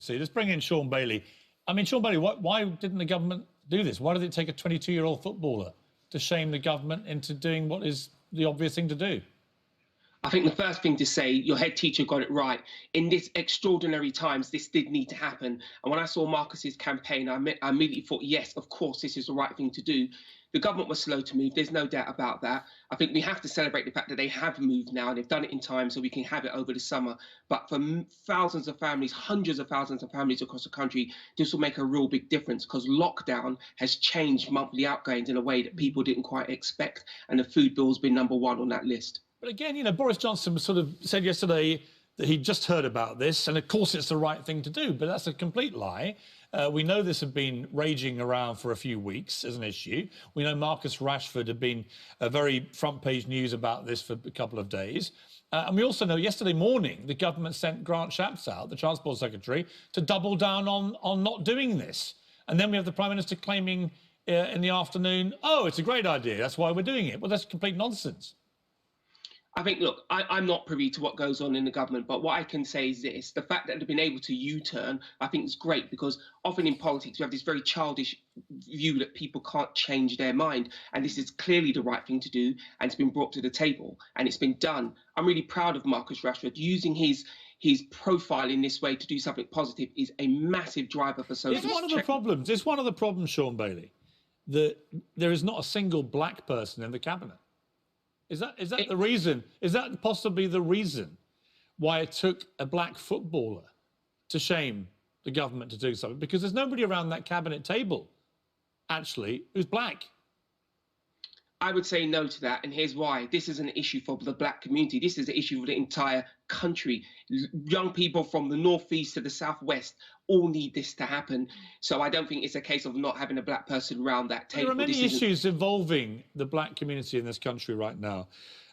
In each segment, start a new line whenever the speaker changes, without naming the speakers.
See, let's bring in Sean Bailey. I mean, Sean Bailey, why didn't the government do this? Why did it take a 22-year-old footballer to shame the government into doing what is the obvious thing to do?
I think the first thing to say, your head teacher got it right. In this extraordinary times, this did need to happen. And when I saw Marcus's campaign, I immediately thought, yes, of course, this is the right thing to do. The government was slow to move. There's no doubt about that. I think we have to celebrate the fact that they have moved now and they've done it in time so we can have it over the summer. But for thousands of families, hundreds of thousands of families across the country, this will make a real big difference because lockdown has changed monthly outgoings in a way that people didn't quite expect. And the food bill has been #1 on that list.
But again, you know, Boris Johnson sort of said yesterday that he'd just heard about this, and of course it's the right thing to do, but that's a complete lie. We know this had been raging around for a few weeks as an issue. We know Marcus Rashford had been a very front-page news about this for a couple of days. And we also know yesterday morning the government sent Grant Shapps out, the Transport Secretary, to double down on not doing this. And then we have the Prime Minister claiming in the afternoon, oh, it's a great idea, that's why we're doing it. Well, that's complete nonsense.
I think, look, I'm not privy to what goes on in the government, but what I can say is this. The fact that they've been able to U-turn, I think is great because often in politics, we have this very childish view that people can't change their mind. And this is clearly the right thing to do. And it's been brought to the table and it's been done. I'm really proud of Marcus Rashford. Using his profile in this way to do something positive is a massive driver for social change.
It's one of the problems, Sean Bailey, that there is not a single black person in the cabinet. Is that the reason? Is that possibly the reason why it took a black footballer to shame the government to do something? Because there's nobody around that cabinet table, actually, who's black.
I would say no to that, and here's why. This is an issue for the black community. This is an issue for the entire country. Young people from the northeast to the southwest all need this to happen. So I don't think it's a case of not having a black person around that table.
There are many issues involving the black community in this country right now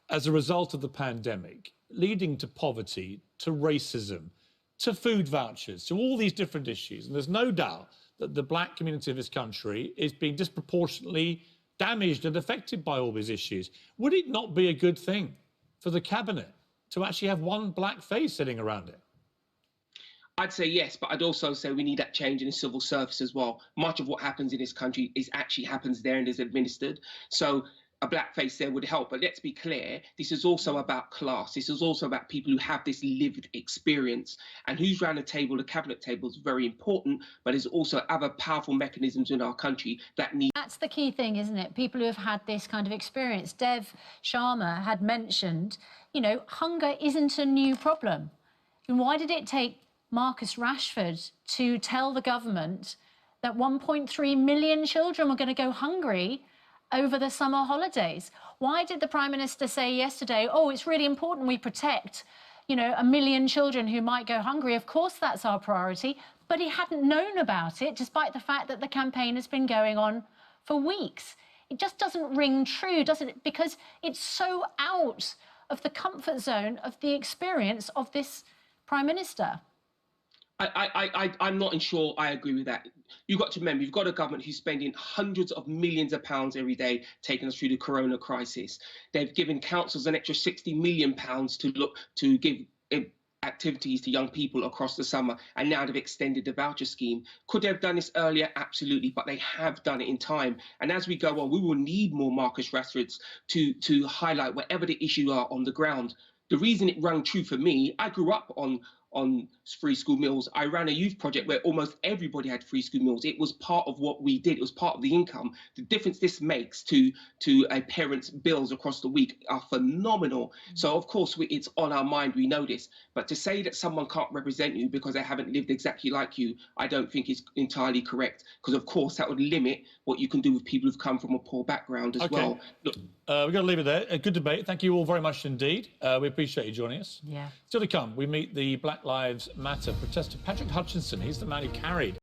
as a result of the pandemic, leading to poverty, to racism, to food vouchers, to all these different issues. And there's no doubt that the black community of this country is being disproportionately damaged and affected by all these issues. Would it not be a good thing for the cabinet to actually have one black face sitting around it?
I'd say yes, but I'd also say we need that change in the civil service as well. Much of what happens in this country actually happens there and is administered. So a black face there would help. But let's be clear, this is also about class. This is also about people who have this lived experience. And who's around the table, the cabinet table, is very important, but there's also other powerful mechanisms in our country that need...
That's the key thing, isn't it? People who have had this kind of experience. Dev Sharma had mentioned, you know, hunger isn't a new problem. And why did it take Marcus Rashford to tell the government that 1.3 million children were going to go hungry over the summer holidays? Why did the Prime Minister say yesterday, oh, it's really important we protect, you know, 1 million children who might go hungry? Of course, that's our priority. But he hadn't known about it, despite the fact that the campaign has been going on for weeks. It just doesn't ring true, does it? Because it's so out of the comfort zone of the experience of this Prime Minister.
I'm not sure I agree with that. You've got to remember, you've got a government who's spending hundreds of millions of pounds every day taking us through the corona crisis. They've given councils an extra £60 million to give activities to young people across the summer, and now they've extended the voucher scheme. Could they have done this earlier? Absolutely, but they have done it in time. And as we go on, we will need more Marcus Rashfords to highlight whatever the issues are on the ground. The reason it rang true for me, I grew up on free school meals. I ran a youth project where almost everybody had free school meals. It was part of what we did. It was part of the income. The difference this makes to a parent's bills across the week are phenomenal. So of course it's on our mind, we know this. But to say that someone can't represent you because they haven't lived exactly like you, I don't think is entirely correct. Because of course that would limit what you can do with people who've come from a poor background as well. Look,
we've got to leave it there. A good debate. Thank you all very much indeed. We appreciate you joining us.
Yeah.
Still to come, we meet the Black Lives Matter protester Patrick Hutchinson. He's the man who carried